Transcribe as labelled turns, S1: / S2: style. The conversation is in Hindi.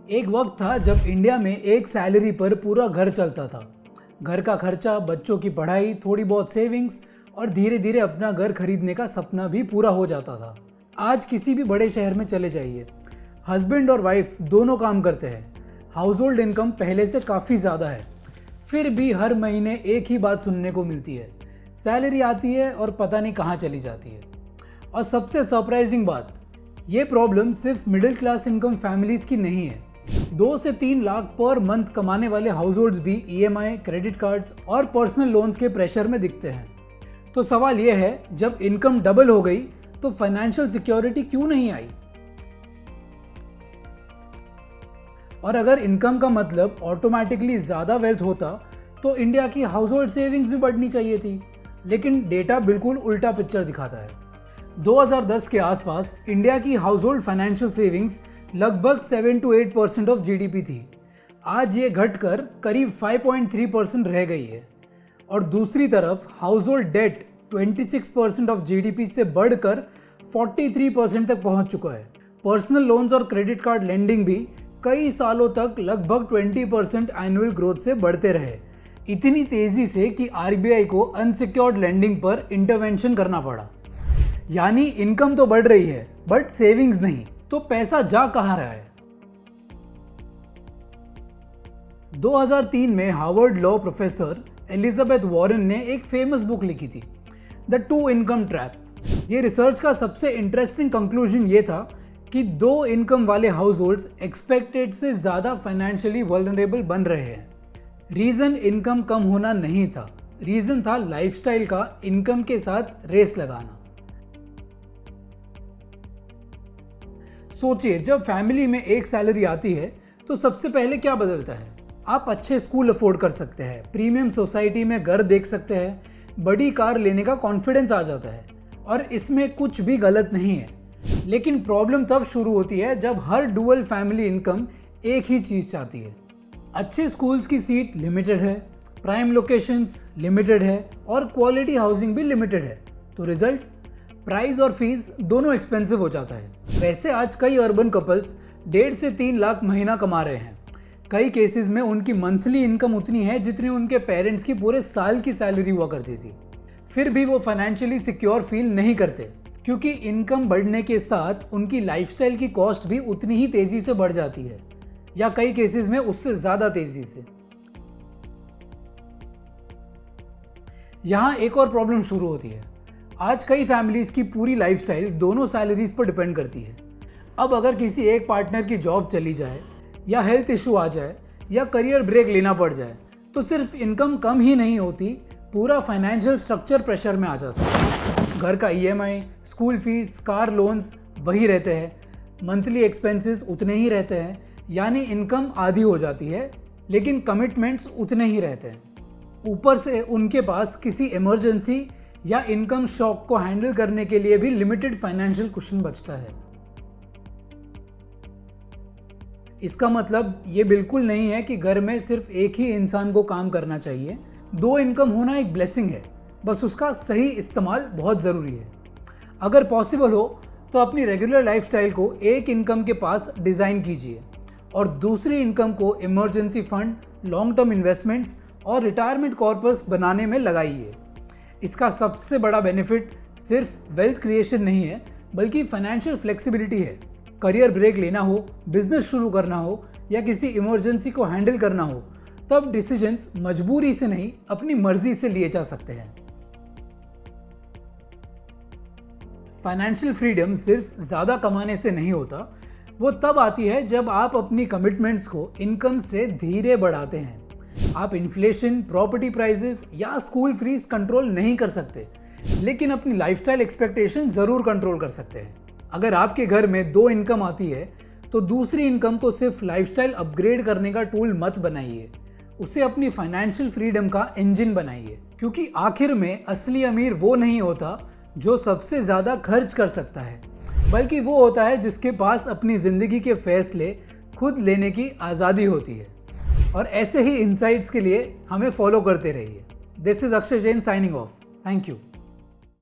S1: एक वक्त था जब इंडिया में एक सैलरी पर पूरा घर चलता था। घर का खर्चा, बच्चों की पढ़ाई, थोड़ी बहुत सेविंग्स और धीरे धीरे अपना घर खरीदने का सपना भी पूरा हो जाता था। आज किसी भी बड़े शहर में चले जाइए, हस्बैंड और वाइफ दोनों काम करते हैं। हाउस होल्ड इनकम पहले से काफ़ी ज़्यादा है, फिर भी हर महीने एक ही बात सुनने को मिलती है, सैलरी आती है और पता नहीं कहाँ चली जाती है। और सबसे सरप्राइजिंग बात, ये प्रॉब्लम सिर्फ मिडिल क्लास इनकम फैमिलीज की नहीं है। 2 से 3 लाख पर मंथ कमाने वाले हाउस होल्ड्स भी EMI, क्रेडिट कार्ड्स और पर्सनल लोन्स के प्रेशर में दिखते हैं। तो सवाल यह है, जब इनकम डबल हो गई तो फाइनेंशियल सिक्योरिटी क्यों नहीं आई? और अगर इनकम का मतलब ऑटोमेटिकली ज़्यादा वेल्थ होता तो इंडिया की हाउस होल्ड सेविंग्स भी बढ़नी चाहिए थी। लेकिन डेटा बिल्कुल उल्टा पिक्चर दिखाता है। 2010 के आसपास इंडिया की हाउस होल्ड फाइनेंशियल सेविंग्स लगभग 7 to 8% ऑफ GDP थी। आज ये घटकर करीब 5.3% रह गई है। और दूसरी तरफ household debt 26% of GDP से बढ़कर 43% तक पहुंच चुका है। पर्सनल लोन्स और क्रेडिट कार्ड लेंडिंग भी कई सालों तक लगभग 20% एनुअल ग्रोथ से बढ़ते रहे, इतनी तेजी से कि RBI को अनसिक्योर्ड लेंडिंग पर इंटरवेंशन करना पड़ा। यानी इनकम तो बढ़ रही है बट सेविंग्स नहीं, तो पैसा जा कहां रहा है? 2003 में Harvard law professor Elizabeth Warren ने एक फेमस बुक लिखी थी, द 2 इनकम ट्रैप। ये रिसर्च का सबसे इंटरेस्टिंग कंक्लूजन ये था कि 2 इनकम वाले हाउस होल्ड्स एक्सपेक्टेड से ज्यादा फाइनेंशियली वल्नरेबल बन रहे हैं। रीजन इनकम कम होना नहीं था, रीजन था लाइफस्टाइल का इनकम के साथ रेस लगाना। सोचिए, जब फैमिली में एक सैलरी आती है तो सबसे पहले क्या बदलता है? आप अच्छे स्कूल अफोर्ड कर सकते हैं, प्रीमियम सोसाइटी में घर देख सकते हैं, बड़ी कार लेने का कॉन्फिडेंस आ जाता है और इसमें कुछ भी गलत नहीं है। लेकिन प्रॉब्लम तब शुरू होती है जब हर डुअल फैमिली इनकम एक ही चीज चाहती है। अच्छे स्कूल्स की सीट लिमिटेड है, प्राइम लोकेशंस लिमिटेड है और क्वालिटी हाउसिंग भी लिमिटेड है। तो रिजल्ट, प्राइस और फीस दोनों एक्सपेंसिव हो जाता है। वैसे आज कई अर्बन कपल्स 1.5 से 3 लाख महीना कमा रहे हैं। कई केसेस में उनकी मंथली इनकम उतनी है जितनी उनके पेरेंट्स की पूरे साल की सैलरी हुआ करती थी। फिर भी वो फाइनेंशियली सिक्योर फील नहीं करते, क्योंकि इनकम बढ़ने के साथ उनकी लाइफस्टाइल की कॉस्ट भी उतनी ही तेजी से बढ़ जाती है, या कई केसेस में उससे ज्यादा तेजी से। यहाँ एक और प्रॉब्लम शुरू होती है। आज कई फैमिलीज की पूरी लाइफस्टाइल दोनों सैलरीज पर डिपेंड करती है। अब अगर किसी एक पार्टनर की जॉब चली जाए, या हेल्थ इशू आ जाए, या करियर ब्रेक लेना पड़ जाए, तो सिर्फ इनकम कम ही नहीं होती, पूरा फाइनेंशियल स्ट्रक्चर प्रेशर में आ जाता है। घर का EMI, school fees, car loans वही रहते हैं, मंथली एक्सपेंसेस उतने ही रहते हैं। यानी इनकम आधी हो जाती है लेकिन कमिटमेंट्स उतने ही रहते हैं। ऊपर से उनके पास किसी इमरजेंसी या इनकम शॉक को हैंडल करने के लिए भी लिमिटेड फाइनेंशियल कुशन बचता है। इसका मतलब ये बिल्कुल नहीं है कि घर में सिर्फ एक ही इंसान को काम करना चाहिए। 2 इनकम होना एक ब्लेसिंग है, बस उसका सही इस्तेमाल बहुत ज़रूरी है। अगर पॉसिबल हो तो अपनी रेगुलर लाइफस्टाइल को एक इनकम के पास डिज़ाइन कीजिए और दूसरी इनकम को emergency fund, long term investments और रिटायरमेंट कॉर्पस बनाने में लगाइए। इसका सबसे बड़ा बेनिफिट सिर्फ वेल्थ क्रिएशन नहीं है, बल्कि फाइनेंशियल फ्लेक्सिबिलिटी है। करियर ब्रेक लेना हो, बिजनेस शुरू करना हो या किसी इमरजेंसी को हैंडल करना हो, तब डिसीजंस मजबूरी से नहीं, अपनी मर्जी से लिए जा सकते हैं। फाइनेंशियल फ्रीडम सिर्फ ज़्यादा कमाने से नहीं होता, वो तब आती है जब आप अपनी कमिटमेंट्स को इनकम से धीरे बढ़ाते हैं। आप इन्फ्लेशन, प्रॉपर्टी प्राइसेस या स्कूल फीस कंट्रोल नहीं कर सकते, लेकिन अपनी लाइफस्टाइल एक्सपेक्टेशन जरूर कंट्रोल कर सकते हैं। अगर आपके घर में 2 इनकम आती है तो दूसरी इनकम को सिर्फ लाइफस्टाइल अपग्रेड करने का टूल मत बनाइए, उसे अपनी फाइनेंशियल फ्रीडम का इंजन बनाइए। क्योंकि आखिर में असली अमीर वो नहीं होता जो सबसे ज्यादा खर्च कर सकता है, बल्कि वो होता है जिसके पास अपनी जिंदगी के फैसले खुद लेने की आज़ादी होती है। और ऐसे ही इनसाइट्स के लिए हमें फॉलो करते रहिए। This is Akshay Jain signing off. Thank you.